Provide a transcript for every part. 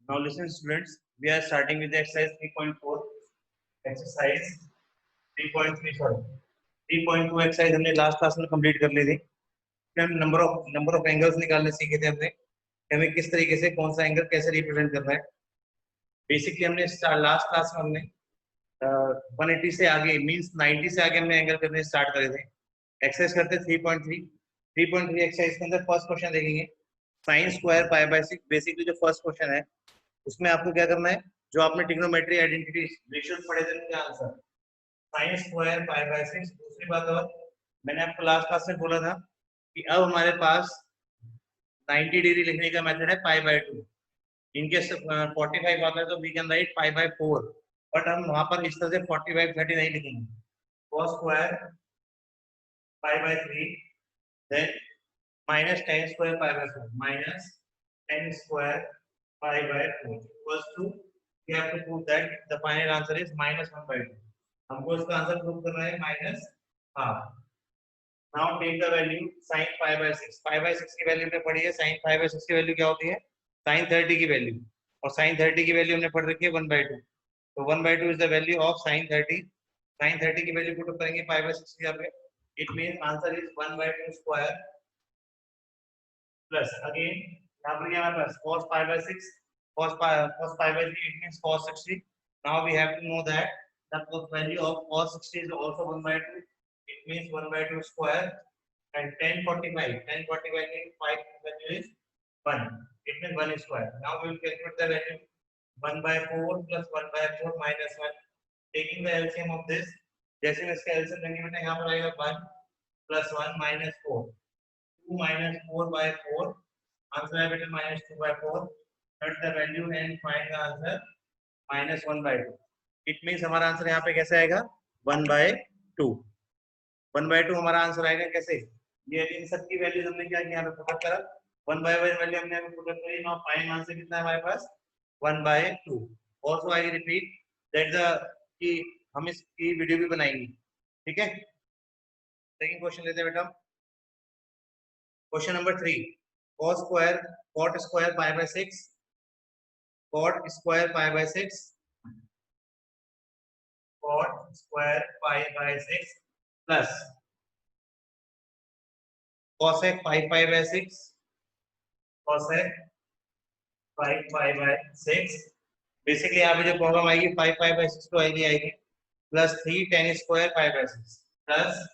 Now listen students, we are starting with the exercise 3.4. Exercise 3.3 sorry 3.2 exercise हमने last class में complete कर ली थी। फिर हम नंबर ऑफ एंगल्स निकालने सीखे थे हमने, हमें किस तरीके से कौन सा एंगल कैसे रिप्रेजेंट करना है। बेसिकली हमने लास्ट क्लास में हमने 180 से आगे मींस 90 से आगे हमने एंगल करने स्टार्ट करे थे। एक्सरसाइज करते 3.3 एक्सरसाइज के अंदर फर्स्ट क्वेश्चन देखेंगे sine square pi bye 6। Basically जो फर्स्ट क्वेश्चन है उसमें आपको क्या करना है, जो आपने ट्रिग्नोमेट्री आइडेंटिटी रेशियोज पढ़े थे उनके answer sine square pi bye 6। दूसरी बात और मैंने आपको लास्ट क्लास में बोला था कि अब हमारे पास 90 डिग्री लिखने का मेथड है पाई बाय 2। इनकेस 45 आता है तो we can write pi by 4, but हम वहां पर इस तरह से 45 30 नहीं लिखेंगे। cos square pi by 3 then minus tan square pi by 4 minus tan square pi by 4 equals to we have to prove that the final answer is minus 1 by 2। हमको इसका आंसर प्रूव करना है minus half. Now take the value sin pi by 6। pi by 6 की value हमने पढ़ी है, sin pi by 6 की value क्या होती है sin 30 की वैल्यू, और sin 30 की वैल्यू हमने पढ़ रखी है 1 by 2। तो 1 by 2 is the value of sin 30। sin 30 की वैल्यू पुट करेंगे pi by 6 यहाँ पे, it means answer is 1 by 2 square plus again यहाँ पर क्या हमारे पास cos pi by 6 cos pi by 3 it means cos 60। now we have to know that the value of cos 60 is also 1 by 2, it means 1 by 2 square, and 1045 means 5 value is 1, it means 1 square। now we will calculate the value 1 by 4 plus 1 by 4 minus 1, taking the LCM of this, जैसे मैं इसका LCM लेंगे बेटा यहाँ पर आएगा 1 plus 1 minus 4, 2 minus 4 by 4, answer है बेटा minus 2 by 4, cut the value and find the answer minus 1 by 2। it means हमारा आंसर यहाँ पे कैसे आएगा 1 by 2। 1 by 2 हमारा आंसर आएगा कैसे, ये इन सब की वैल्यूज हमने क्या किया यहाँ पे पुट करा, 1 by 1 वैल्यू हमने यहाँ पे पुट करी। नाउ फाइनल आंसर कितना है हमारे पास 1 by 2। Also I repeat that the कि हम इसकी वीडियो भी बनाएंगे, ठीक है। सेकंड क्वेश्चन लेते हैं बेटा, question number 3 cos square pi by 6 cot square pi by 6 cot square pi by 6 plus cosec pi by 6 cosec pi by 6। Basically यहाँ पे जो प्रॉब्लम आएगी 5 pi by 6 तो आएगी plus 3 tan square pi by 6 plus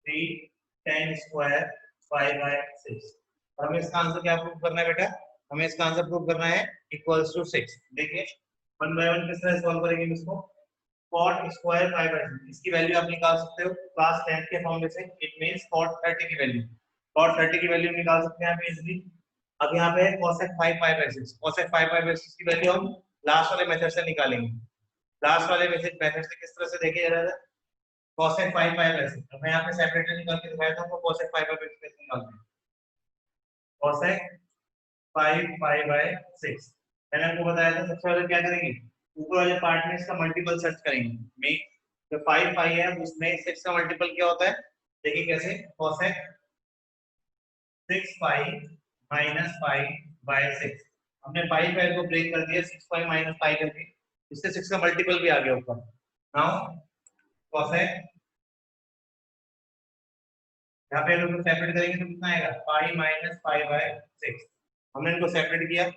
3 tan square pi by 6। और हमें इसका answer क्या प्रूव करना है बेटा, हमें इसका आंसर प्रूव करना है इक्वल्स टू 6। देखिए 1 by 1 किस तरह सॉल्व करेंगे इसको, cot स्क्वायर pi by 6 इसकी वैल्यू आप निकाल सकते हो क्लास 10 के फॉर्मूले से, इट मींस cot 30 की वैल्यू, cot 30 की वैल्यू निकाल सकते हैं आप इजीली। अब यहाँ पे cosec 5 pi by 6, cosec 5 pi by 6 की वैल्यू हम लास्ट वाले मेथड से निकालेंगे। लास्ट वाले मेथड से किस तरह से देखिए जरा, cosec 5 pi by 6 मैं यहाँ पे सेपरेटली निकाल के दिखाया था आपको, cosec 5 pi by 6 कैसे निकालते हैं, cosec 5 pi by 6 मैंने आपको बताया था। सबसे पहले क्या करेंगे, ऊपर वाले पार्ट में इसका मल्टीपल सर्च करेंगे। में जो 5 pi है उसमें 6 का मल्टीपल क्या होता है, देखिए कैसे, cosec 6 pi minus pi by 6, हमने pi pi को ब्रेक कर दिया 6 pi minus pi करके, इससे 6 का मल्टीपल भी आ गया ऊपर। नाउ cosec यहाँ पे अगर सेपरेट करेंगे तो कितना आएगा पाई माइनस पाई बाय 6। हमने इनको सेपरेट किया,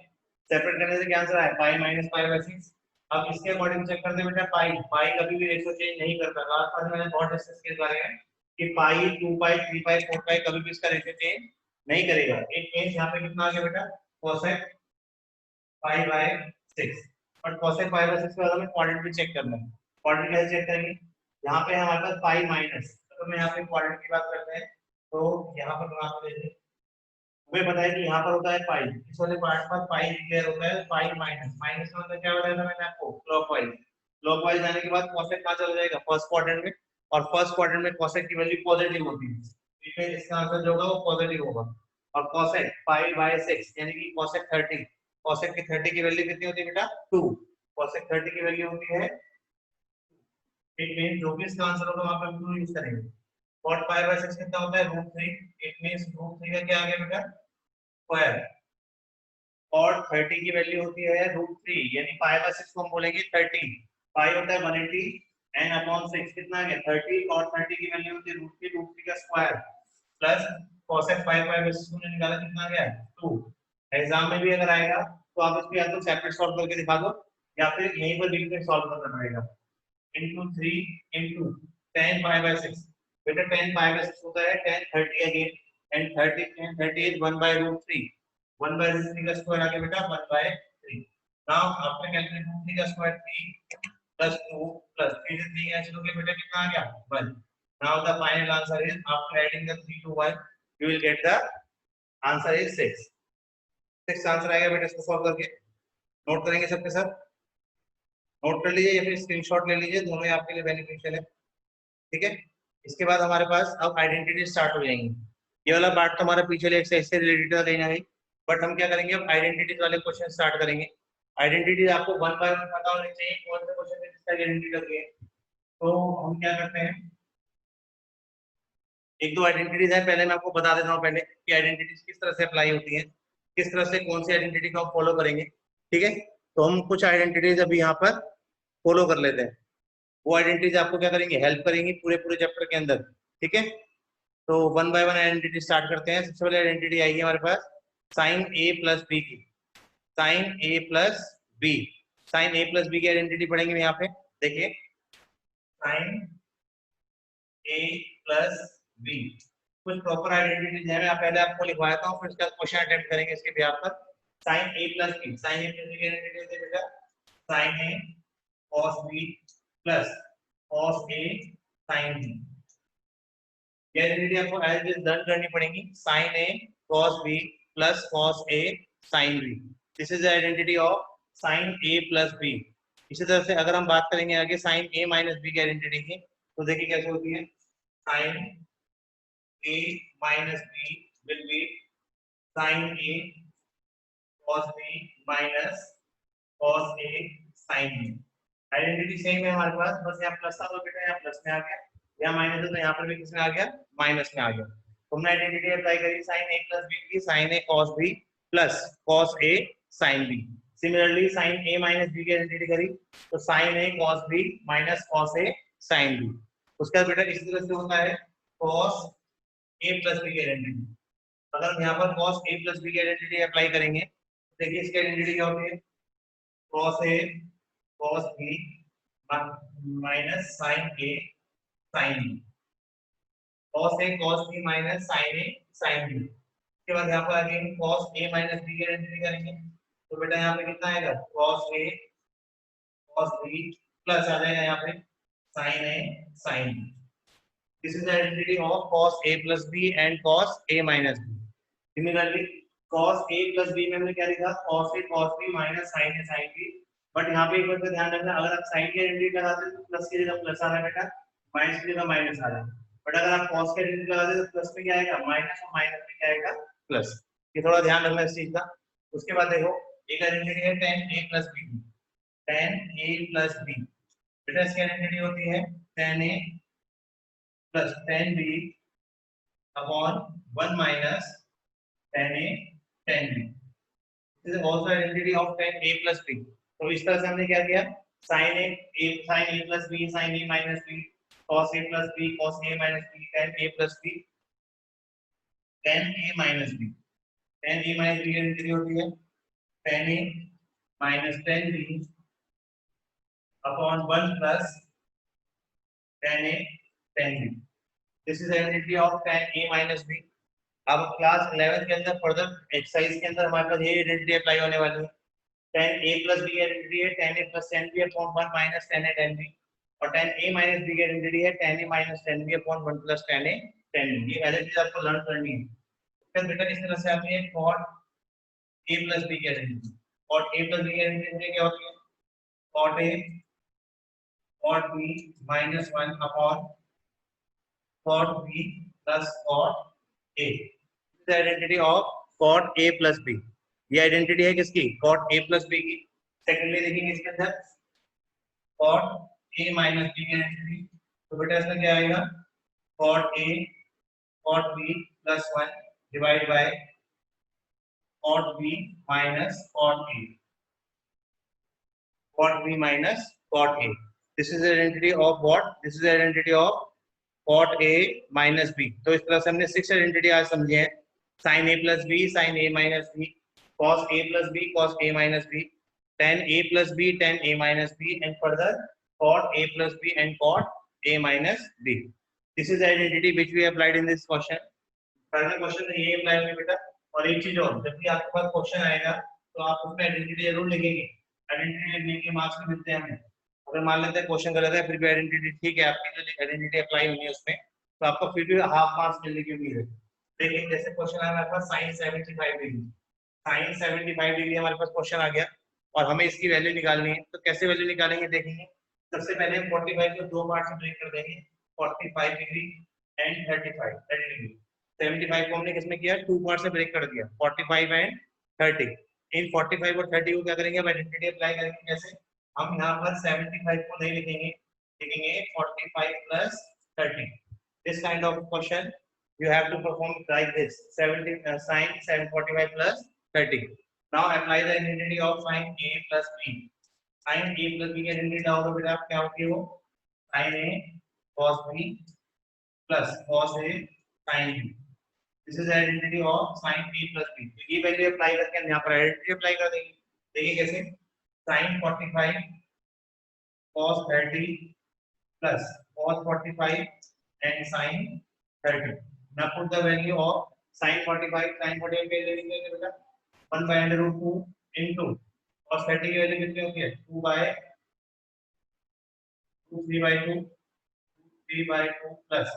सेपरेट करने से क्या आंसर आया पाई माइनस पाई बाय 6। अब इसके अकॉर्डिंग चेक करते बेटा, पाई पाई कभी भी रेशियो चेंज नहीं करता। लास्ट क्लास में मैंने बहुत डिस्कस किया इस बारे में कि पाई 2 पाई 3 पाई 4 पाई कभी भी इसका रेशियो चेंज नहीं करेगा। एक चेंज यहाँ पे कितना आ गया बेटा cosec पाई बाय 6, और cosec पाई बाय 6 के बाद हमें क्वाड्रेंट भी चेक करना है। क्वाड्रेंट कैसे चेक करेंगे, यहाँ पे हमारे पास पाई माइनस, तो मैं यहाँ पे क्वाड्रेंट की बात करते हैं तो यहाँ पर बना लेते हैं। हमें पता है कि यहाँ पर होता है पाई, इस वाले पार्ट पर पाई डिक्लेयर होता है, पाई माइनस माइनस का मतलब क्या बताया था मैंने आपको, क्लॉकवाइज। क्लॉकवाइज जाने के बाद cosec कहाँ चला जाएगा फर्स्ट क्वाड्रेंट में, और फर्स्ट क्वाड्रेंट में cosec की वैल्यू पॉजिटिव होती है, इसलिए इसका आंसर जो होगा वो पॉजिटिव होगा। और cosec पाई बाय 6 यानी कि cosec 30, cosec की 30 की वैल्यू कितनी होती है बेटा 2, cosec 30 की वैल्यू होती है, इट मींस जो भी इसका आंसर होगा वहां पर 2 यूज करेंगे। cot pi by 6 कितना होता है √3, इट मींस √3 का क्या आ गया बेटा स्क्वायर, और 30 की वैल्यू होती है √3, यानी π/6 को हम बोलेंगे 30। पाई होता है 180 n अपॉन 6, कितना आ गया 30, और 30 की वैल्यू होती है √3 का स्क्वायर प्लस cosec 5/6 ने निकाला, कितना आ गया 2। एग्जाम में भी अगर आएगा तो आप इसको या तो सेपरेट सॉल्व करके दिखा दो या फिर यहीं पर लिख के सॉल्व करना पड़ेगा। into 3 into 10 π/6, बेटा 10 π/6 होता है 10 30 अगेन, एंड 30 is 1/√3, 1/√3 का स्क्वायर आ गया बेटा 1/3। नाउ आपने कैलकुलेट √3 का स्क्वायर 3 plus 2 plus 3 से 3 ऐसे लोगे बेटा कितना आ गया 1। Now the final answer is after adding the 3 to 1 you will get the answer is 6। 6 answer आएगा बेटा इसको सॉल्व करके। नोट करेंगे सबके साथ, नोट कर लीजिए या फिर स्क्रीनशॉट ले लीजिए, दोनों ही आपके लिए बेनिफिशियल है। ठीक है, इसके बाद हमारे पास अब आइडेंटिटी स्टार्ट हो जाएंगी। ये वाला पार्ट तो हमारा पिछले एक्सरसाइज से रिलेटेड था लेना है, बट हम क्या करेंगे अब आइडेंटिटीज वाले क्वेश्चन स्टार्ट करेंगे। आइडेंटिटी आपको 1 बाय 1 पता होनी चाहिए कौन से क्वेश्चन में किसका आइडेंटिटी लग है। तो हम क्या करते हैं, एक दो आइडेंटिटीज है, पहले मैं आपको बता देता हूँ पहले कि आइडेंटिटीज किस तरह से अप्लाई होती हैं, किस तरह से कौन सी आइडेंटिटी को हम फॉलो करेंगे। ठीक है, तो हम कुछ आइडेंटिटीज अभी यहाँ पर फॉलो कर लेते हैं। वो आइडेंटिटीज आपको क्या करेंगे, हेल्प करेंगी पूरे पूरे चैप्टर के अंदर। ठीक है, तो 1 बाय 1 आइडेंटिटी स्टार्ट करते हैं। सबसे पहले आइडेंटिटी आएगी हमारे पास साइन ए प्लस बी की, sign A plus B. Sine A plus B की आइडेंटिटी पढ़ेंगे यहाँ पे, देखिए साइन ए प्लस बी। कुछ प्रॉपर आइडेंटिटीज है, मैं पहले आपको लिखवाता हूँ, फिर उसका क्वेश्चन अटेम्प्ट करेंगे इसके बिहाफ पर। Sine A plus B, sine A plus B की आइडेंटिटी है बेटा sine A cos b plus cos a sin b। ये आइडेंटिटी आपको एज इट इज लर्न करनी पड़ेगी, sin a cos b plus cos a sin b। This is the identity of sin a प्लस b। इसी तरह से अगर हम बात करेंगे आगे sin a माइनस b की आइडेंटिटी की, तो देखिए कैसे होती है, sin a minus b will be sin a cos b minus cos a sin b। Identity same है हमारे पास, बस यहाँ प्लस था तो बेटा यहाँ प्लस में आ गया, यहाँ माइनस है तो यहाँ पर भी किसमें आ गया, माइनस में आ गया। तो हमने आइडेंटिटी अप्लाई करी sin a प्लस b की, sin a cos b plus cos a sin b। Similarly sin a minus b की आइडेंटिटी करी तो sin a cos b minus cos a sin b। उसका बेटा इस तरह से होता है cos a प्लस b की आइडेंटिटी। अगर हम यहाँ पर cos a प्लस b की आइडेंटिटी अप्लाई करेंगे, देखिए इसकी आइडेंटिटी क्या होती है, cos a cos b minus sin a sin b, cos a cos b minus sin a sin b। उसके बाद यहाँ पर again cos a minus b की आइडेंटिटी करेंगे, तो बेटा यहाँ पे कितना आएगा cos a cos b प्लस आ जाएगा यहाँ पे sin a sin b। This is the identity of cos a plus b and cos a minus b। Similarly cos a plus b में हमने क्या लिखा, cos a cos b minus sin a sin b। But यहाँ पे एक बात का ध्यान रखना, अगर आप sin की आइडेंटिटी लगाते हैं तो प्लस की जगह प्लस आ रहा है बेटा, माइनस की जगह माइनस आ रहा है। बट अगर आप cos की आइडेंटिटी लगाते हैं तो प्लस में क्या आएगा माइनस, और माइनस में क्या आएगा प्लस। ये थोड़ा ध्यान रखना इस चीज का। उसके बाद देखो एक आइडेंटिटी है tan a plus b, tan a plus b। बेटा इसकी आइडेंटिटी होती है tan a plus tan b upon 1 minus tan a tan b। This is also identity of tan a plus b। तो इस तरह से हमने क्या किया, sin a plus b sin a minus b, cos a plus b cos a minus b, tan a plus b tan a minus b। tan a minus b की identity होती है tan a minus tan b upon 1 plus tan a tan b। This is identity of tan a minus b। अब class 11 के अंदर further exercise के अंदर हमारे पास ये आइडेंटिटी अप्लाई होने वाली है। tan a plus b की आइडेंटिटी है tan a plus tan b upon 1 minus tan a tan b, और tan a minus b की आइडेंटिटी है tan a minus tan b upon 1 plus tan a tan b। ये identity आपको learn करनी है। फिर बेटा इस तरह से आती है cot a plus b की identity. cot a plus b की आइडेंटिटी क्या होती है, cot a cot b minus 1 upon cot b plus cot a। the identity of cot a plus b। ये आइडेंटिटी है किसकी, cot a plus b की। Secondly देखेंगे इसके अंदर cot a minus b की आइडेंटिटी, तो बेटा इसमें क्या आएगा cot a cot b plus 1 divide by cot b minus cot a, cot b minus cot a. This is the identity of what? This is the identity of cot a minus b. तो इस तरह से हमने 6 identity आज समझे हैं. sin a plus b, sin a minus b, cos a plus b, cos a minus b, tan a plus b, tan a minus b, and further cot a plus b and cot a minus b. This is the identity which we applied in this question. पहले question में ये apply होगा बेटा. और एक चीज और, जब भी आपके पास क्वेश्चन आएगा तो आप उसमें आइडेंटिटी जरूर लिखेंगे. आइडेंटिटी लिखने के मार्क्स भी मिलते हैं हमें. अगर मान लेते हैं क्वेश्चन गलत है फिर भी आइडेंटिटी ठीक है, आपकी जो आइडेंटिटी अप्लाई होनी है उसमें, तो आपको फिर भी हाफ मार्क्स मिलने की उम्मीद है. देखिए जैसे क्वेश्चन आया हमारे पास sin 75 डिग्री, sin 75 डिग्री हमारे पास क्वेश्चन आ गया और हमें इसकी वैल्यू निकालनी है. तो कैसे वैल्यू निकालेंगे देखेंगे. सबसे पहले हम 45 को दो पार्ट में ब्रेक कर देंगे, 45 डिग्री एंड 35 डिग्री. 75 को हमने किसमें किया, टू पार्ट से ब्रेक कर दिया, 45 एंड 30. इन 45 और 30 को क्या करेंगे, हम आइडेंटिटी अप्लाई करेंगे. कैसे, हम यहाँ पर 75 को नहीं लिखेंगे, लिखेंगे 45 plus 30. This kind of question you have to perform like this: 70 sin 745 plus 30. Now apply the identity of sin a plus b. Sin a plus b की identity क्या होगा बेटा, क्या होगी वो, sin a cos b plus cos a sin b. This is the identity of sin a plus b. तो ये value apply करके हम यहाँ पर आइडेंटिटी अप्लाई कर देंगे. देखिए कैसे, sin 45 cos 30 plus cos 45 and sin 30. Now put the value of sin 45, sin 45 की वैल्यू कितनी होगी बेटा, 1 by under root 2 into cos 30 की वैल्यू कितनी होती है, 2 by 2, 3 by 2, 3 by 2 plus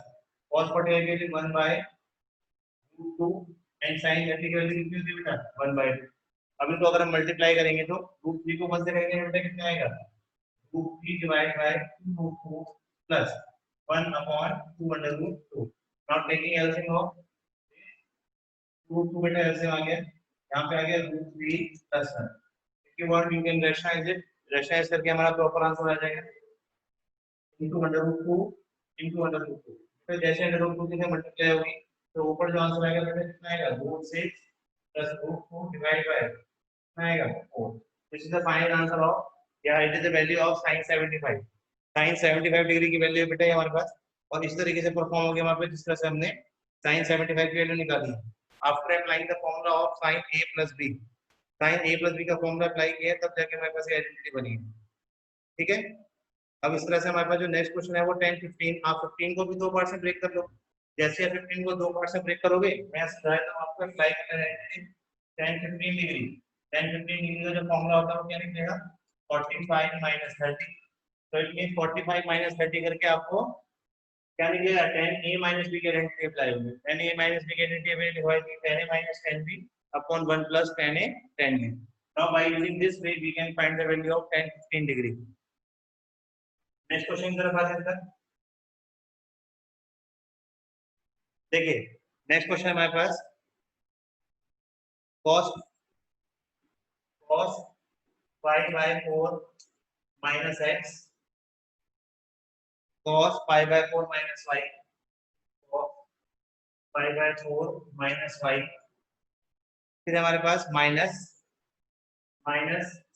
cos 45 की value 1 by root 2 and sin 30 की वैल्यू कितनी होती है बेटा, 1 by 2. अभी तो अगर हम मल्टीप्लाई करेंगे तो रूट 3 को 1 से करेंगे बेटा कितना आएगा, root 3 divided by 2 root 2 plus 1 upon 2 under root 2. Now taking LCM of root 2 बेटा LCM आ गया, यहाँ पे आ गया root 3 plus 1. If you want you can rationalize it, rationalize करके हमारा प्रॉपर आंसर आ जाएगा into under root 2 into under root 2. तो जैसे under root 2 से मल्टीप्लाई होगी तो ऊपर जो आंसर आएगा बेटा कितना आएगा, root 6 plus root 2 divided by कितना आएगा 4. This is the final answer of, yeah, it is the value of sin 75. sin 75 degree की वैल्यू बेटा हमारे पास. और इस तरीके से परफॉर्म हो गया वहां पे जिस तरह से हमने sin 75 की वैल्यू निकाली. After applying the formula of sin a plus b, sin a plus b का फॉर्मूला अप्लाई किया तब जाके हमारे पास ये आइडेंटिटी बनी है. ठीक है. अब इस तरह से हमारे पास जो नेक्स्ट क्वेश्चन है वो 10 15. आप 15 को भी दो पार्ट से ब्रेक कर लो. जैसे आप 15 को दो पार्ट से ब्रेक करोगे, मैं समझा देता हूं आपको. अप्लाई करना है 10 15 डिग्री, 10 15 डिग्री का जो फॉर्मूला होता है वो क्या निकलेगा, 45 minus 30. तो इट मींस 45 minus 30 करके आपको क्या निकलेगा, 10 a minus b की आइडेंटिटी अप्लाई होगी. 10 a minus b की आइडेंटिटी अभी लिखवाई थी, 10 a minus 10 b upon 1 plus 10 a 10 b. Now by using this way we can find the value of 10 15 degree. Next question की तरफ आते हैं. देखिए नेक्स्ट क्वेश्चन हमारे पास cos 5 by 4 minus x, cos pi by 4 minus y, cos pi by 4 minus y. फिर हमारे पास minus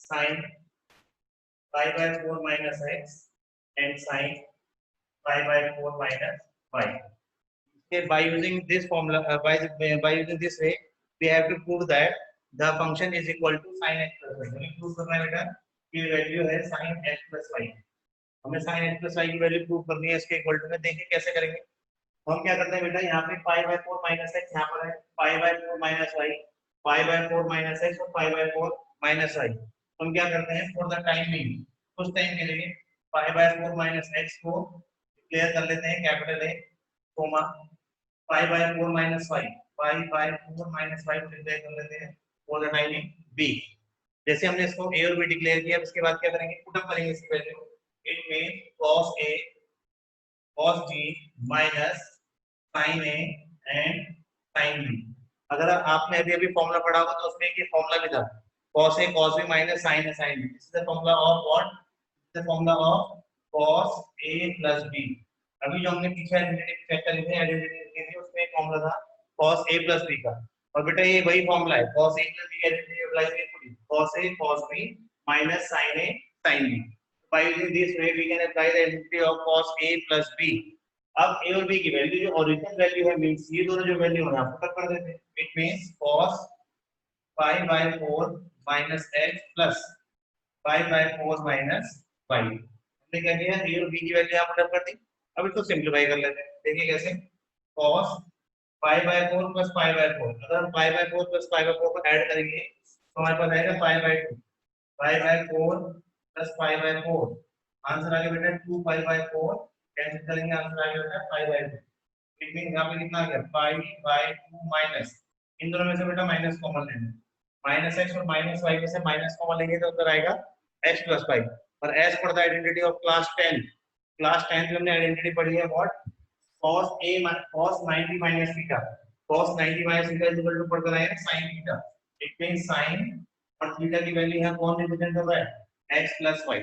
sin pi by 4 minus x and sin pi by 4 minus y. Okay, by using this formula, by using this way, we have to prove that the function is equal to sin x plus y. हमें prove करना है बेटा कि value है sin x plus y. हमें sin x plus y की value prove करनी है इसके इक्वल टू में. देखिए कैसे करेंगे. हम क्या करते हैं बेटा, यहाँ पे pi by 4 minus x यहाँ पर है, pi by 4 minus y, pi by 4 minus x और pi by 4 minus y. हम क्या करते हैं, फॉर द टाइम बीइंग, कुछ टाइम के लिए pi by 4 minus x को डिक्लेयर कर लेते हैं capital A, comma pi by 4 minus y, pi by 4 minus y को डिक्लेयर कर लेते हैं for the time being b. जैसे हमने इसको a और b डिक्लेयर किया, उसके बाद क्या करेंगे, पुट अप करेंगे इसकी value. It means cos a cos b minus sin a and sin b. अगर आपने अभी अभी फॉर्मूला पढ़ा होगा तो उसमें ये फॉर्मूला भी था, cos a cos b minus sin a sin b. This is the formula of what, the formula of cos a plus b. अभी जो हमने पीछे आइडेंटिटी चेक करी थी, आइडेंटिटी लिखी थी, उसमें एक फॉर्मूला था cos a plus b का. और बेटा ये वही फॉर्मूला है, cos a plus b identity apply करिए पूरी, cos a cos b minus sin a sin b. By using this way we can apply the identity of cos a plus b. अब a और b की value जो original value है means ये दोनों जो वैल्यू है आप पुट कर देते हैं. It means cos 5 by 4 minus x plus 5 by 4 minus y. हमने क्या किया, a और b की वैल्यू यहाँ पुट कर दी. अब इसको सिंपलीफाई कर लेते हैं. देखिए कैसे, cos 5 by 4 plus 5 by 4, अगर हम 5 by 4 plus 5 by 4 को ऐड करेंगे तो हमारे पास आएगा 5 by 2. 5 by 4 plus 5 by 4, answer आ गया बेटा 2 5 by 4. कैंसिल करेंगे आंसर आ गया बेटा 5 by 2. इट मींस यहाँ पे कितना आ गया 5 by 2 माइनस, इन दोनों में से बेटा माइनस कॉमन लेना, माइनस x और माइनस y में से माइनस कॉमन लेंगे तो उधर आएगा x plus 5. और as per the identity of class 10, class 10 में हमने आइडेंटिटी पढ़ी है what, cos a cos 90 minus theta, cos 90 minus theta is equal to पढ़ कर आए हैं sin theta. It means sin और थीटा की वैल्यू यहाँ कौन रिप्रेजेंट कर रहा है, x plus y.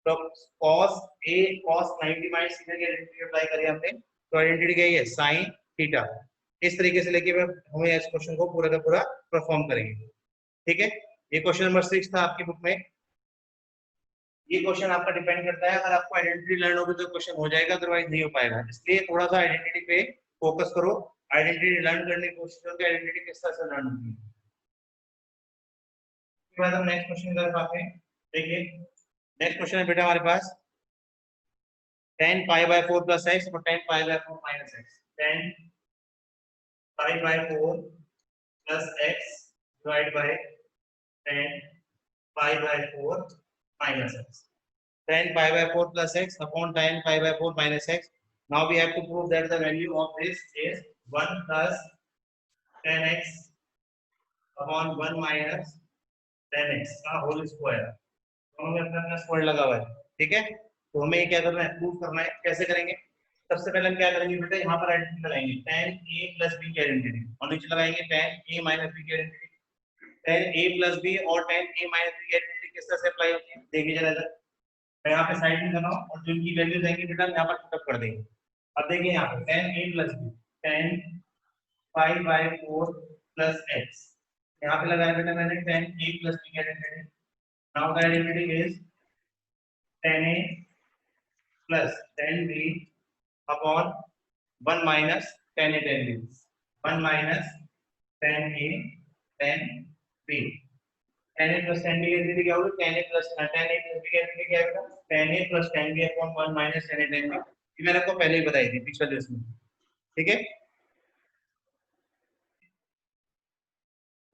तो cos a cos 90 minus theta की आइडेंटिटी अप्लाई करी हमने, तो आइडेंटिटी क्या है sin थीटा. इस तरीके से लेके हमें इस क्वेश्चन को पूरा का पूरा परफॉर्म करेंगे. ठीक है, ये क्वेश्चन नंबर 6 था आपकी बुक में. ये क्वेश्चन आपका डिपेंड करता है, अगर आपको आइडेंटिटी लर्न होगी तो क्वेश्चन हो जाएगा, अदरवाइज नहीं हो पाएगा. इसलिए थोड़ा सा आइडेंटिटी पे फोकस करो, आइडेंटिटी लर्न करने की कोशिश करो कि आइडेंटिटी किस तरह से लर्न होगी. उसके बाद हम नेक्स्ट क्वेश्चन की तरफ आते हैं. देखिए नेक्स्ट क्वेश्चन है बेटा हमारे पास tan pi by 4 plus x और tan pi by 4 minus x. tan pi by 4 plus x divided by tan pi by 4 minus x. Tan pi by 4 plus x upon tan pi by 4 minus x. Now we have to prove that the value of this is 1 plus tan x upon 1 minus tan x का whole square. दोनों में अपना अपना square लगा हुआ है. ठीक है, तो हमें ये क्या करना है, प्रूव करना है. कैसे करेंगे, सबसे पहले हम क्या करेंगे बेटा, यहाँ पर आइडेंटिटी लगाएंगे tan a plus b की आइडेंटिटी, और नीचे लगाएंगे tan a minus b की identity. tan a plus b और tan a minus b की आइडेंटिटी किस तरह से अप्लाई होती है देखिए जरा इधर. मैं यहाँ पे साइड में कर रहा हूँ और जो इनकी वैल्यूज आएंगी बेटा यहाँ पर पुटअप कर देंगे. अब देखिए यहाँ पे tan a plus b, tan pi by 4 plus x, यहाँ पे लगाया बेटा मैंने tan a plus b की identity. Now the identity is tan a plus tan b upon 1 minus tan a tan b, 1 minus tan a tan b. tan a plus tan b की identity क्या होगी, tan a plus b की identity क्या होगा, tan a plus tan b upon 1 minus tan a tan b. ये मैंने आपको पहले ही बताई थी पिछले लेसन में. ठीक है,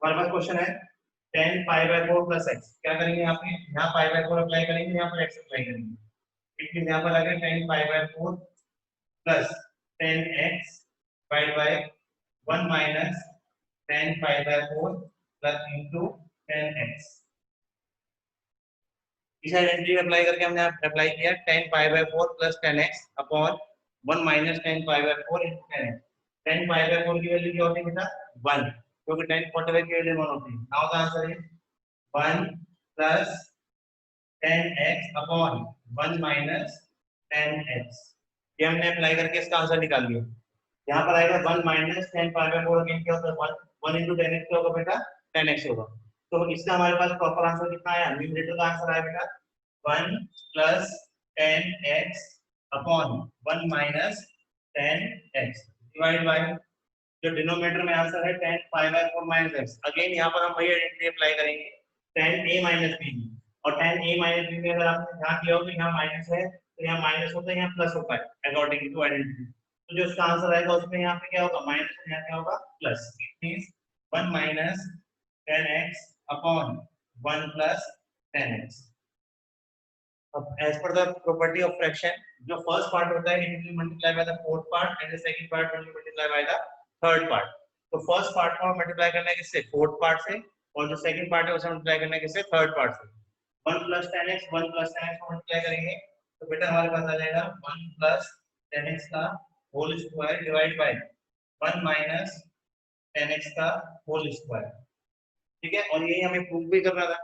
हमारे पास क्वेश्चन है tan pi by 4 plus x. क्या करेंगे यहाँ पे, यहाँ pi by 4 अप्लाई करेंगे, यहाँ पर x अप्लाई करेंगे. इट मींस यहाँ पर आ गया tan pi by 4 plus tan x divided by 1 minus tan pi by 4 plus into tan x. इस आइडेंटिटी अप्लाई करके हमने अप्लाई किया tan pi by 4 plus tan x upon 1 minus tan pi by 4 into tan x. tan pi by 4 की value क्या होती है बेटा 1, क्योंकि tan 45 की वैल्यू 1 होती है. Now the answer is 1 plus tan x upon 1 minus tan x. ये हमने अप्लाई करके इसका आंसर निकाल लिया. यहाँ पर आएगा 1 minus tan pi by 4 again क्या होता है 1 into tan x क्या होगा बेटा tan x होगा. तो इसका हमारे पास प्रॉपर आंसर कितना आया, न्यूमरेटर का आंसर आया बेटा 1 plus tan x upon 1 minus tan x divide by जो डिनोमिनेटर में आंसर है tan pi by 4 minus x. Again यहाँ पर हम वही आइडेंटिटी अप्लाई करेंगे tan a minus b, और tan a minus b में अगर आपने ध्यान दिया हो तो यहाँ माइनस है, तो यहाँ माइनस होता है, यहाँ प्लस होता है अकॉर्डिंग टू आइडेंटिटी. तो जो इसका आंसर आएगा उसमें यहाँ पे क्या होगा माइनस, यहाँ क्या होगा plus. It means 1 minus tan x upon 1 plus tan x. अब as per the property of fraction, जो फर्स्ट पार्ट होता है it will be multiplied by the fourth part and the second part will be multiplied by the third part. तो first part को multiply करना है किससे, fourth part से, और जो सेकंड पार्ट है उसे मल्टीप्लाई करना है किससे, थर्ड पार्ट से. 1 plus tan x को मल्टीप्लाई करेंगे तो बेटा हमारे पास आ जाएगा 1 plus tan x का whole square divide by 1 minus tan x का होल स्क्वायर. ठीक है, और यही हमें प्रूव भी करना था.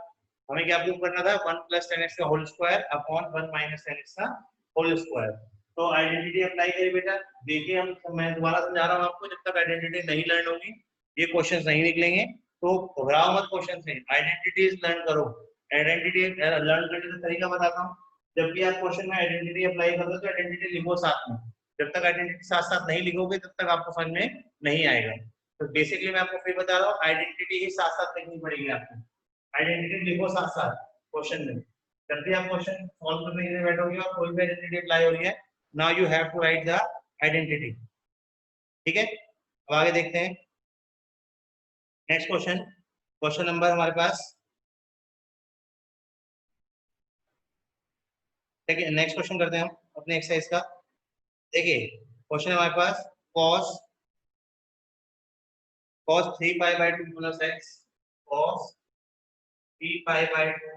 हमें क्या प्रूव करना था 1 plus tan x का whole square upon 1 minus tan x का होल स्क्वायर. तो आइडेंटिटी अप्लाई करिए बेटा. देखिए मैं दोबारा समझा रहा हूँ आपको, जब तक आइडेंटिटी नहीं लर्न होगी ये क्वेश्चंस नहीं निकलेंगे, तो घबराओ मत क्वेश्चन से, आइडेंटिटीज लर्न करो। आइडेंटिटी लर्न करने का तरीका बताता हूँ। जब भी आप क्वेश्चन में आइडेंटिटी अप्लाई करो तो आइडेंटिटी लिखो साथ में। जब तक आइडेंटिटी साथ साथ नहीं लिखोगे तब तक आपको समझ में नहीं आएगा। तो बेसिकली मैं आपको फिर बता रहा हूँ, आइडेंटिटी ही साथ साथ लिखनी पड़ेगी आपको। आइडेंटिटी लिखो साथ साथ क्वेश्चन में। जब भी आप क्वेश्चन सॉल्व करने के लिए बैठोगे और कोई भी आइडेंटिटी अप्लाई हो रही है, now you have to write the identity. ठीक है, अब आगे देखते हैं नेक्स्ट क्वेश्चन। क्वेश्चन नंबर हमारे पास, ठीक है, नेक्स्ट क्वेश्चन करते हैं हम अपने एक्सरसाइज का। देखिए क्वेश्चन हमारे पास cos 3 pi by 2 plus x, cos 3 pi by 2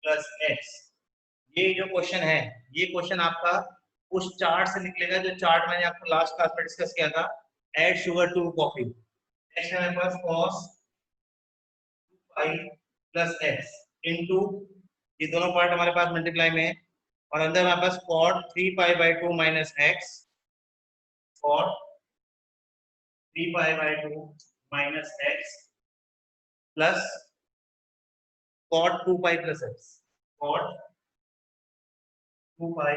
plus x। ये जो क्वेश्चन है, ये क्वेश्चन आपका उस चार्ट से निकलेगा जो चार्ट मैंने आपको लास्ट क्लास में डिस्कस किया था, add sugar to coffee. Next है हमारे पास cos 2 pi plus x into, ये दोनों पार्ट हमारे पास मल्टीप्लाई में है, और अंदर हमारे पास cot 3 pi by 2 minus x, cot 3 pi by 2 minus x plus cot 2 pi plus x, cot 2 pi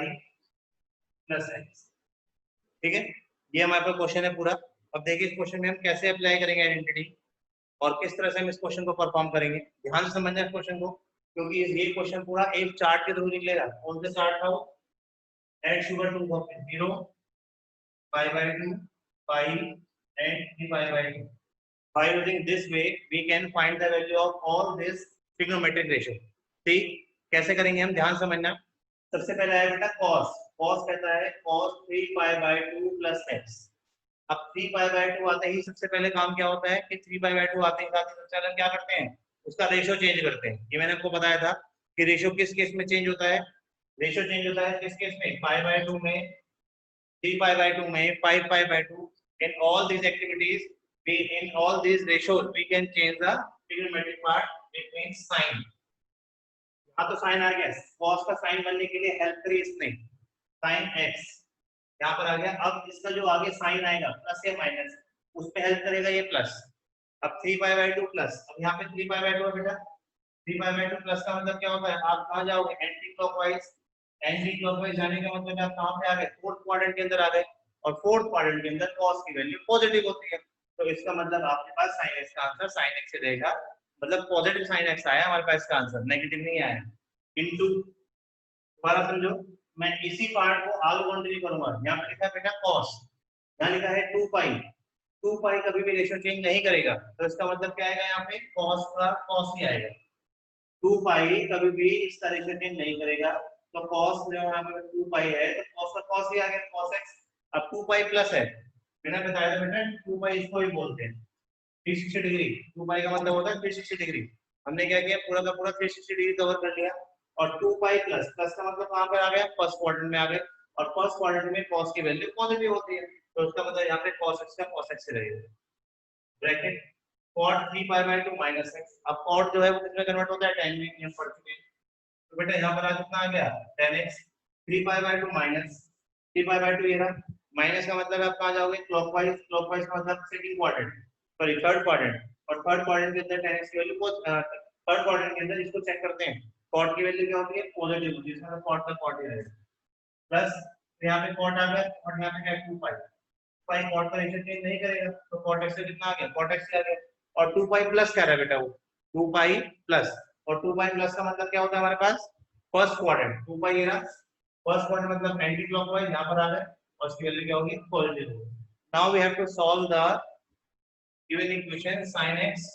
plus x। ठीक है, ये हमारे पास क्वेश्चन है पूरा। अब देखिए इस क्वेश्चन में हम कैसे अप्लाई करेंगे आइडेंटिटी और किस तरह से हम इस क्वेश्चन को परफॉर्म करेंगे। ध्यान से समझना इस क्वेश्चन को, क्योंकि ये क्वेश्चन पूरा एक चार्ट के थ्रू निकलेगा। कौन सा चार्ट था वो, add sugar to coffee, 0 pi by 2 pi and 3 pi by 2। By using this way, we can find the value of all this trigonometric ratio। ठीक, कैसे करेंगे हम, ध्यान समझना। सबसे पहले आएगा बेटा cos। cos कहता है cos 3 pi by 2 plus x। अब 3 pi by 2 आते ही सबसे पहले काम क्या होता है कि 3 pi by 2 आते ही सबसे पहले क्या करते हैं, उसका रेशियो चेंज करते हैं। ये मैंने आपको बताया था कि रेशियो किस केस में चेंज होता है, रेशियो चेंज होता है किस केस में, pi by 2 में, 3 pi by 2 में, 5 pi by 2। In all these activities, in all these ratios, we can change the trigonometric part, which means sin। यहाँ तो साइन आ गया, cos का साइन बनने के लिए हेल्प करी इसने, sin x यहाँ पर आ गया। अब इसका जो आगे साइन आएगा प्लस या माइनस, उस पे हेल्प करेगा ये प्लस। अब 3 pi by 2 प्लस, अब यहाँ पे 3 pi by 2 है बेटा, 3 pi by 2 प्लस का मतलब क्या होता है, आप कहाँ जाओगे, एंटी क्लॉकवाइज। एंटी क्लॉकवाइज जाने का मतलब आप कहाँ पे आ गए, फोर्थ क्वाड्रेंट के अंदर आ गए, और फोर्थ क्वाड्रेंट के अंदर cos की वैल्यू पॉजिटिव होती है। तो इसका मतलब आपके पास sin x का आंसर sin x से रहेगा, मतलब पॉजिटिव sin x आया हमारे पास, इसका आंसर नेगेटिव नहीं आया। इनटू, दोबारा समझो, मैं इसी पार्ट को आगे कंटिन्यू करूंगा। यहाँ पे लिखा है बेटा cos, यहाँ लिखा है 2 pi। 2 pi कभी भी रेशियो चेंज नहीं करेगा, तो इसका मतलब क्या आएगा, यहाँ पे cos का cos ही आएगा। 2 pi कभी भी इसका रेशियो चेंज नहीं करेगा, तो cos जो यहाँ पे 2 pi है तो cos का cos ही आ गया, cos x। अब 2 pi प्लस है, मैंने बताया था बेटा 2 pi इसको ही बोलते हैं 360 डिग्री। 2 pi का मतलब होता है 360 डिग्री। हमने क्या किया, पूरा का पूरा 360 डिग्री कवर कर लिया। और 2 pi प्लस, प्लस का मतलब कहाँ पे आ गया, फर्स्ट क्वाड्रेंट में आ गए, और फर्स्ट क्वाड्रेंट में cos की वैल्यू पॉजिटिव होती है, तो उसका मतलब यहाँ पे cos x का cos x से रहेगा, bracket cot 3 pi by 2 minus x। अब cot जो है वो किसमें कन्वर्ट होता है, tan में, नियम पढ़ चुके हैं। तो बेटा यहाँ पर आज कितना आ गया, tan x। 3 pi by 2 minus 3 pi by 2 ये रहा, माइनस का मतलब आप कहाँ जाओगे, क्लॉकवाइज। क्लॉकवाइज का मतलब second quadrant, sorry third quadrant, और थर्ड क्वाड्रेंट के अंदर tan x की वैल्यू को, थर्ड क्वाड्रेंट के अंदर इसको चेक करते हैं, cot की वैल्यू क्या होती है, पॉजिटिव होती है, इसमें cot का cot ही रहेगा, प्लस यहाँ पे cot आ गया, और यहाँ पे क्या 2 pi। पाई cot का रेशियो चेंज नहीं करेगा, तो cot x से कितना आ गया, cot x आ गया। और 2 पाई प्लस क्या रहा बेटा, वो 2 पाई प्लस, और 2 पाई प्लस का मतलब क्या होता है हमारे पास, फर्स्ट क्वाड्रेंट। 2 पाई ये रहा फर्स्ट क्वाड्रेंट, मतलब एंटी क्लॉकवाइज यहाँ पर आ गए, और इसकी वैल्यू क्या होगी, पॉजिटिव होगी। Now we have to solve the given equation sin x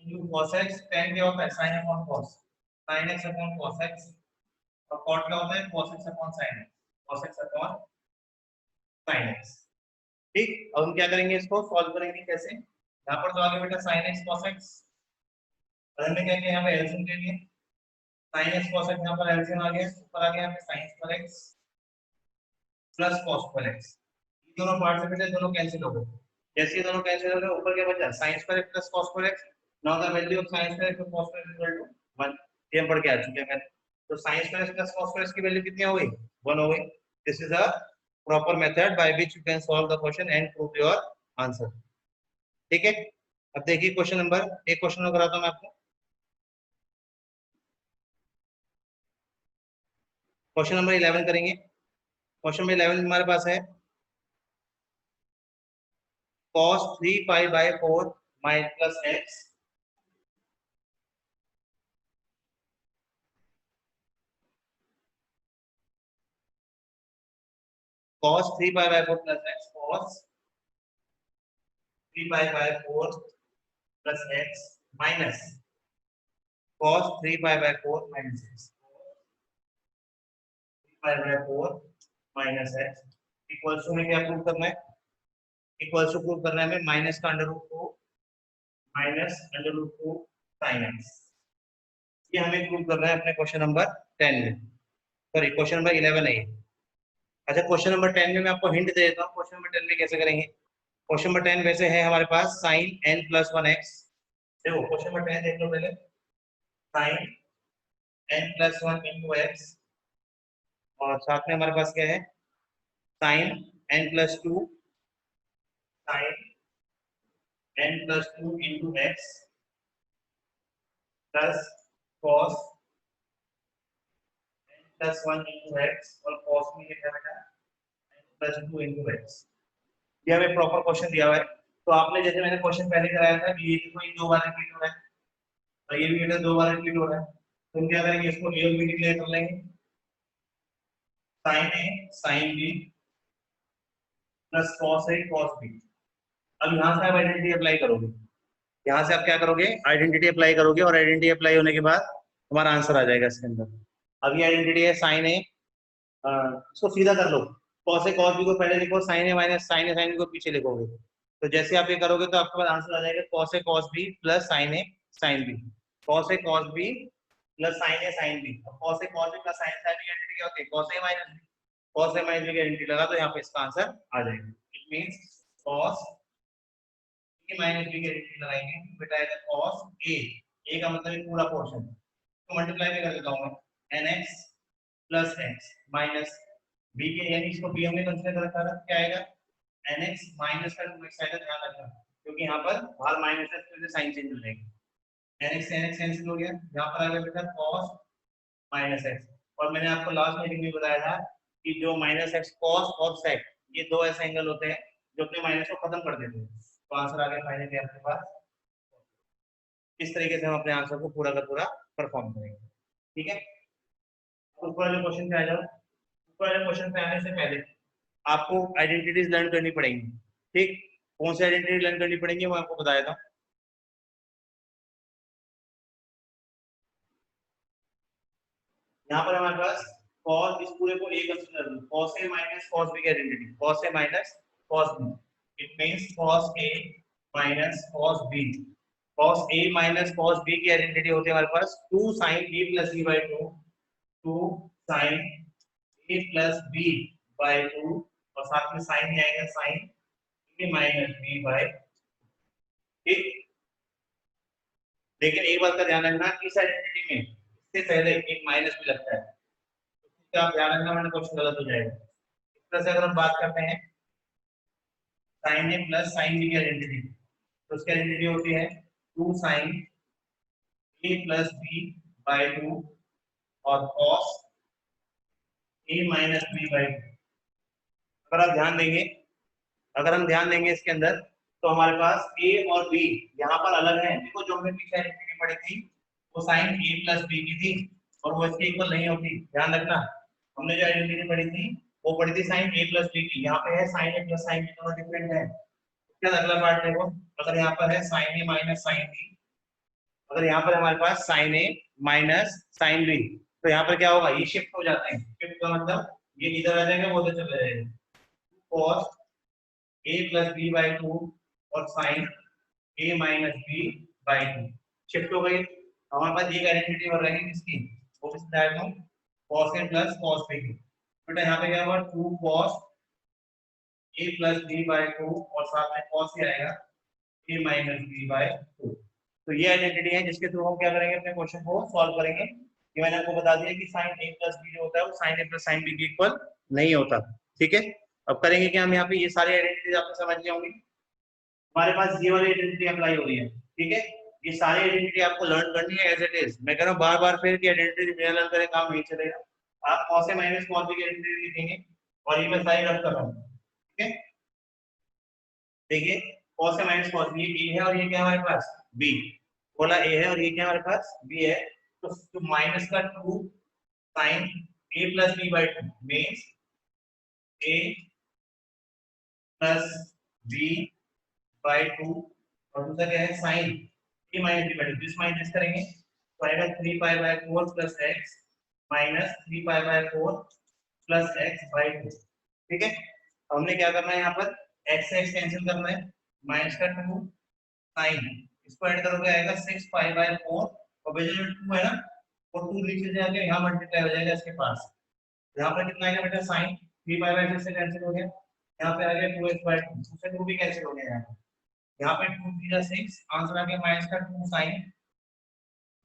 into cos x। tan क्या होता है, sin upon cos, sin x upon cos x, और cot क्या होता है, cos x upon sin x, cos x upon sin x। ठीक, अब हम क्या करेंगे, इसको सॉल्व करेंगे कैसे। यहाँ पर तो आगे बेटा sin x cos x, और हमने क्या किया, यहाँ पे एलसीएम ले लिए, sin x cos x, यहाँ पर एलसीएम आ गया, ऊपर आ गया यहाँ पे sin square x plus cos square x। ये दोनों पार्ट से बेटा दोनों कैंसिल हो गए, जैसे ये दोनों कैंसिल हो गए, ऊपर क्या बचा, sin square x plus cos square x। Now the value of sin square x plus cos square equal to 1। ये हम पढ़ के आ चुके हैं मैंने। तो sin square x plus cos square x की वैल्यू कितनी हो गई, 1 हो गई। This is a proper method by which you can solve the question and prove your answer। ठीक है, अब देखिए क्वेश्चन नंबर, एक क्वेश्चन कराता हूं मैं आपको। क्वेश्चन नंबर 11 करेंगे। क्वेश्चन नंबर 11 हमारे पास है cos 3 pi by 4 minus plus x cos 3 pi by 4 plus x cos 3 pi by 4 plus x minus cos 3 pi by 4 minus x 3 pi by 4 minus x equals to में क्या prove करना है? Equals to prove करना है हमें minus का under root को minus under root को साइन एक्स। ये हमें प्रूव करना है अपने क्वेश्चन नंबर 10 में, सॉरी क्वेश्चन नंबर 11 है ये। अच्छा क्वेश्चन नंबर 10 में मैं आपको हिंट दे देता हूँ क्वेश्चन नंबर 10 में कैसे करेंगे। क्वेश्चन नंबर 10 वैसे है हमारे पास साइन n प्लस 1x। देखो क्वेश्चन नंबर 10 देख लो पहले, sine n plus 1 into X और साथ में हमारे पास क्या है sine n plus 2 sine n plus 2 into X plus cos n plus 1 into X और कॉस में क्या बेटा n प्लस 2 इंटू एक्स। ये हमें प्रॉपर क्वेश्चन दिया हुआ है। तो आपने जैसे मैंने क्वेश्चन पहले कराया था कि ये देखो ये दो बार रिपीट हो रहा है और ये भी बेटा दो बार रिपीट हो रहा है, तो हम क्या करेंगे इसको ए और बी डिक्लेयर कर लेंगे, sign A sine B plus cos A cos B. अब यहाँ से आप आइडेंटिटी अप्लाई करोगे, यहाँ से आप क्या करोगे आइडेंटिटी अप्लाई करोगे और आइडेंटिटी अप्लाई होने के बाद हमारा आंसर आ जाएगा इसके अंदर। अब ये आइडेंटिटी है साइन ए, इसको सीधा कर लो, कॉस ए कॉस बी को पहले लिखो, sign A minus sign A sine B को पीछे लिखोगे, तो जैसे आप ये करोगे तो आपके पास आंसर आ जाएगा cos A cos B plus sine A sine B, cos A cos B plus sine A sine B. Cos A cos B plus sine sine B की आइडेंटिटी क्या होती है cos A minus B, cos A minus B की identity लगा तो यहाँ पे इसका आंसर आ जाएगा। It means cos A minus B की आइडेंटिटी लगाएंगे बेटा आएगा कॉस ए का मतलब है पूरा पोर्शन, तो मल्टीप्लाई भी कर देता हूं मैं nx plus x minus b के, यानी इसको b हमने कंसीडर रखा था, क्या आएगा nx माइनस का 2x आएगा, ध्यान रखना क्योंकि यहाँ पर बाहर माइनस है तो साइन चेंज हो जाएगा। nx nx कैंसिल हो गया, यहाँ पर आ गया बेटा cos माइनस x। और मैंने आपको लास्ट मीटिंग में बताया था कि जो माइनस x cos और sec ये दो ऐसे एंगल होते हैं जो अपने माइनस को खत्म कर देते हैं, तो आंसर आ गया फाइनली आपके पास। इस तरीके से हम अपने आंसर को पूरा का पूरा परफॉर्म करेंगे, ठीक है। ऊपर वाले क्वेश्चन पे आ जाओ। ऊपर वाले क्वेश्चन पे आने से पहले आपको आइडेंटिटीज लर्न करनी पड़ेंगी, ठीक। कौन सी आइडेंटिटी लर्न करनी पड़ेंगी वो आपको बताया था। यहाँ पर हमारे पास cos, इस पूरे को a consider low, cos a minus cos b की identity, cos a minus cos b, it means cos a minus cos b। cos a minus cos b की आइडेंटिटी होती है हमारे पास 2 sin a प्लस b by 2, 2 sin a प्लस b by 2 और साथ में sin में आएगा sin a minus b by, ठीक। लेकिन एक बात का ध्यान रखना इस आइडेंटिटी में इससे पहले एक माइनस भी लगता है, तो आप ध्यान रखना वरना क्वेश्चन गलत हो जाएगा। इस तरह से अगर हम बात करते हैं sin a plus sin b की आइडेंटिटी, तो उसकी आइडेंटिटी होती है 2 sin a प्लस b by 2 और cos a minus b by 2। अगर आप ध्यान देंगे, अगर हम ध्यान देंगे इसके अंदर तो हमारे पास a और b यहाँ पर अलग है। देखो जो हमने पीछे आइडेंटिटी पढ़ी थी वो sin a प्लस b की थी और वो इसके इक्वल नहीं होती, ध्यान रखना। हमने जो आइडेंटिटी पढ़ी थी वो पढ़ी थी sin a प्लस b की, यहाँ पे है sin a plus sin b, दोनों डिफरेंट है। क्या अगला पार्ट देखो, अगर यहाँ पर है sin a minus sin b, अगर यहाँ पर हमारे पास sin a minus sin b, तो यहाँ पर क्या होगा ये शिफ्ट हो जाते हैं, शिफ्ट का मतलब ये इधर आ जाएगा वो उधर चला जाएगा, cos a प्लस b बाई 2 और sin a minus b by 2 shift हो गई। हमारे पास एक आइडेंटिटी और रहेगी किसकी, वो किस diagram cos a plus cos b की, बेटा यहाँ पे क्या होगा 2 cos a प्लस b बाई 2 और साथ में cos a आएगा a माइनस b बाई 2। तो ये आइडेंटिटी है जिसके थ्रू हम क्या करेंगे अपने क्वेश्चन को सॉल्व करेंगे। ये मैंने आपको बता दिया कि sin a प्लस b जो होता है वो sin a plus sin b के इक्वल नहीं होता, ठीक है। अब करेंगे कि हम यहाँ पे ये सारी आइडेंटिटीज आपको समझ ली होंगी। हमारे पास ये वाली आइडेंटिटी अप्लाई हो रही है, ठीक है। ये सारी आइडेंटिटी आपको लर्न करनी है एज इट इज। मैं कह रहा हूँ बार बार फिर की आइडेंटिटी बिना लर्न करे काम नहीं चलेगा। आप cos A minus cos B की आइडेंटिटी लिखेंगे और ये मैं सारी रख कर रहा हूँ, ठीक है। देखिए cos A minus cos B ए है और ये क्या है हमारे पास बी, बोला ए है और ये क्या है हमारे पास बी है। तो माइनस का 2 sine a plus B by 2 means a plus B by 2 और दूसरा क्या है sine a minus B by 2, this minus करेंगे तो आएगा 3 pi by 4 plus x minus 3 pi by 4 plus x by 2, ठीक है। तो हमने क्या करना है यहाँ पर x से x कैंसिल करना है, माइनस का 2 साइन इसको ऐड करोगे आएगा 6 पाई बाई 4 और वैल्यू 2 है ना, और 2 नीचे जाके यहाँ मल्टीप्लाई हो जाएगा इसके पास। यहाँ पर कितना आएगा बेटा साइन 3 पाई बाई 6 से कैंसिल हो गया, यहाँ पे आ गया 2x बाई 2 से 2 भी कैंसिल हो गया यहाँ पे 2 3 6 आंसर आ गया माइनस का 2 sine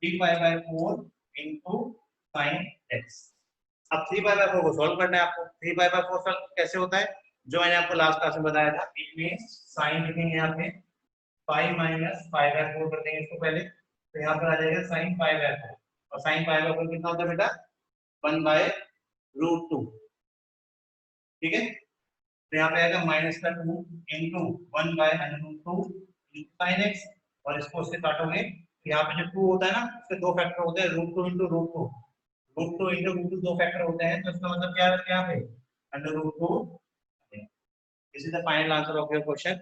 3 pi by 4 into sine x। अब 3 पाई बाई 4 को सॉल्व करना है आपको। 3 पाई बाई 4 सॉल्व कैसे होता है जो मैंने आपको लास्ट क्लास में बताया था। इट मींस साइन लिखेंगे यहाँ पे 5 माइनस 5 बाई 4 कर देंगे इसको पहले, तो यहाँ पर आ जाएगा साइन 5 बाई 4 और साइन 5 बाई 4 कितना होता है बेटा 1 बाय रूट 2, ठीक है। तो यहाँ पे आएगा माइनस का 2 into 1 by root 2 sine x और इसको उससे काटोगे तो यहाँ पे जो 2 होता है ना उसके दो फैक्टर होते हैं root 2 into root 2, root 2 into root 2 दो फैक्टर होते हैं, तो इसका मतलब क्या है यहाँ पे under root 2। This is the final answer of your question,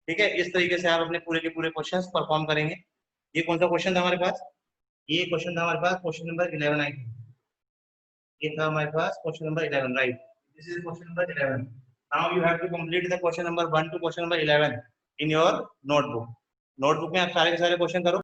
ठीक है। इस तरीके से आप अपने पूरे के पूरे क्वेश्चंस परफॉर्म करेंगे। ये कौन सा क्वेश्चन था हमारे पास, ये क्वेश्चन था हमारे पास क्वेश्चन नंबर 11 आई थी, ये था हमारे पास question number 11 right. This is question number 11। Now you have to complete the question number 1 to question number 11 in your notebook. Notebook में आप सारे के सारे क्वेश्चन करो।